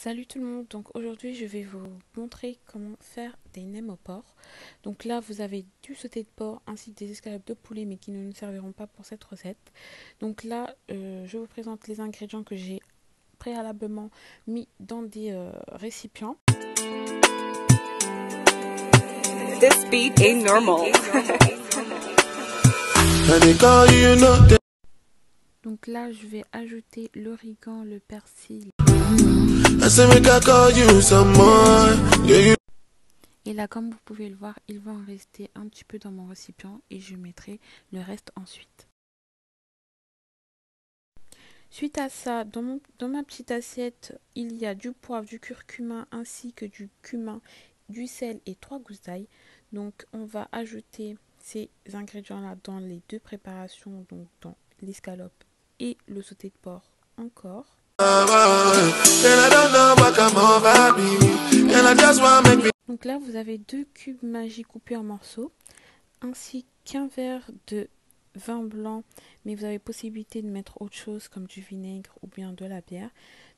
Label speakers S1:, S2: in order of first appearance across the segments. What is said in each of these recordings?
S1: Salut tout le monde, donc aujourd'hui je vais vous montrer comment faire des nems au porc. Donc là vous avez du sauté de porc ainsi que des escalopes de poulet mais qui ne nous serviront pas pour cette recette. Donc là je vous présente les ingrédients que j'ai préalablement mis dans des récipients.
S2: This speed ain't normal.
S1: Donc là je vais ajouter l'origan, le persil. Et là, comme vous pouvez le voir, il va en rester un petit peu dans mon récipient et je mettrai le reste ensuite. Suite à ça, dans ma petite assiette, il y a du poivre, du curcuma ainsi que du cumin, du sel et 3 gousses d'ail. Donc on va ajouter ces ingrédients-là dans les deux préparations, donc dans l'escalope et le sauté de porc encore. Donc là vous avez 2 cubes Maggi coupés en morceaux, ainsi qu'un verre de vin blanc, mais vous avez possibilité de mettre autre chose comme du vinaigre ou bien de la bière.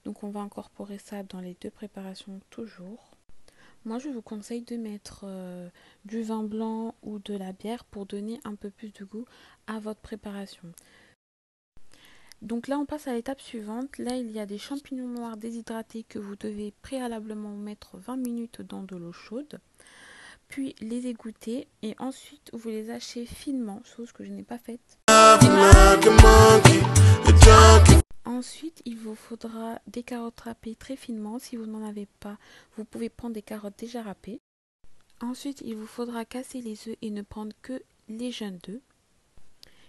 S1: Donc on va incorporer ça dans les deux préparations toujours. Moi je vous conseille de mettre du vin blanc ou de la bière pour donner un peu plus de goût à votre préparation. Donc là on passe à l'étape suivante. Là il y a des champignons noirs déshydratés que vous devez préalablement mettre 20 minutes dans de l'eau chaude, puis les égoutter et ensuite vous les hachez finement, chose que je n'ai pas faite. Ensuite il vous faudra des carottes râpées très finement. Si vous n'en avez pas, vous pouvez prendre des carottes déjà râpées. Ensuite il vous faudra casser les œufs et ne prendre que les jaunes d'œufs.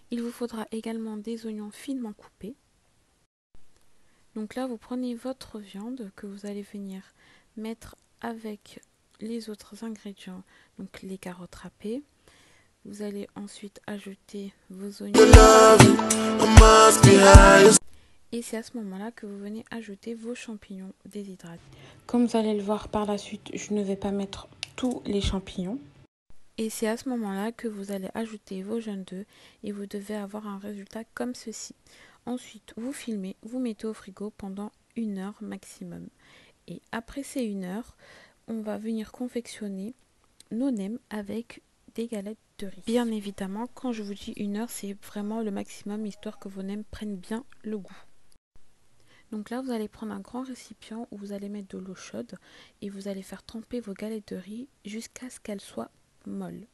S1: Il vous faudra également des oignons finement coupés. Donc là, vous prenez votre viande que vous allez venir mettre avec les autres ingrédients, donc les carottes râpées. Vous allez ensuite ajouter vos oignons. Et c'est à ce moment-là que vous venez ajouter vos champignons déshydratés. Comme vous allez le voir par la suite, je ne vais pas mettre tous les champignons. Et c'est à ce moment-là que vous allez ajouter vos jaunes d'œufs et vous devez avoir un résultat comme ceci. Ensuite, vous filmez, vous mettez au frigo pendant 1 heure maximum. Et après ces 1 heure, on va venir confectionner nos nems avec des galettes de riz. Bien évidemment, quand je vous dis 1 heure, c'est vraiment le maximum histoire que vos nems prennent bien le goût. Donc là, vous allez prendre un grand récipient où vous allez mettre de l'eau chaude et vous allez faire tremper vos galettes de riz jusqu'à ce qu'elles soient molle.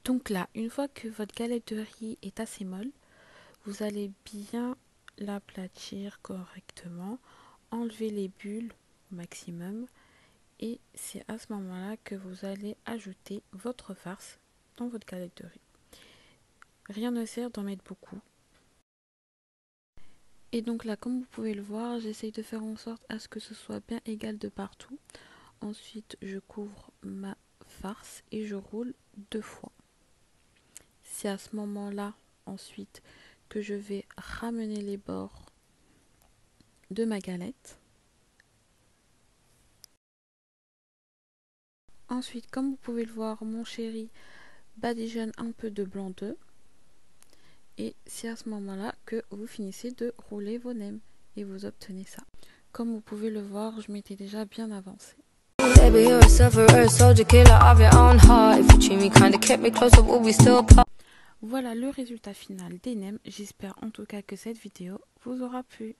S1: Donc là, une fois que votre galette de riz est assez molle, vous allez bien l'aplatir correctement, enlever les bulles au maximum et c'est à ce moment-là que vous allez ajouter votre farce dans votre galette de riz. Rien ne sert d'en mettre beaucoup. Et donc là, comme vous pouvez le voir, j'essaye de faire en sorte à ce que ce soit bien égal de partout. Ensuite, je couvre ma farce et je roule 2 fois. C'est à ce moment-là ensuite que je vais ramener les bords de ma galette. Ensuite, comme vous pouvez le voir, mon chéri badigeonne un peu de blanc d'œuf. Et c'est à ce moment-là que vous finissez de rouler vos nems et vous obtenez ça. Comme vous pouvez le voir, je m'étais déjà bien avancée. Voilà le résultat final des nems. J'espère en tout cas que cette vidéo vous aura plu.